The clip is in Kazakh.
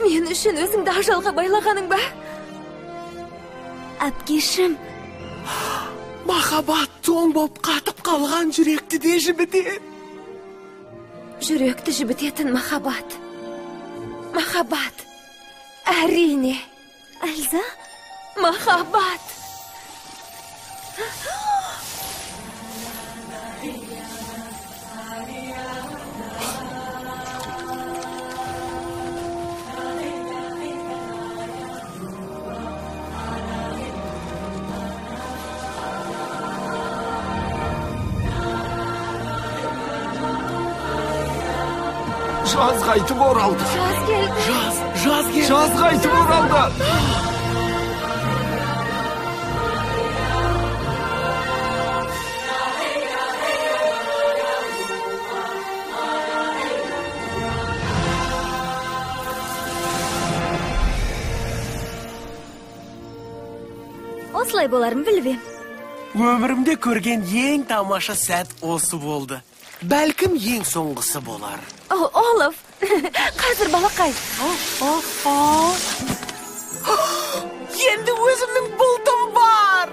Men үшін өзіңді ажалға байлағаның ба? Әпкешім. Махаббат тоң боп қатып қалған жүректі де жібітеді. Жүректі жібітетін махаббат. Махаббат. Әрине. Әлза? Махаббат. Жаз қайтып оралды. Жаз келді. Жаз келді. Жаз қайтып оралды. Осылай боларын білбем. Өмірімде көрген ең тамаша сәт осы болды. Бәлкім ең соңғысы болар. Олаф, қазір балақай. Енді өзімнің бұлтым бар.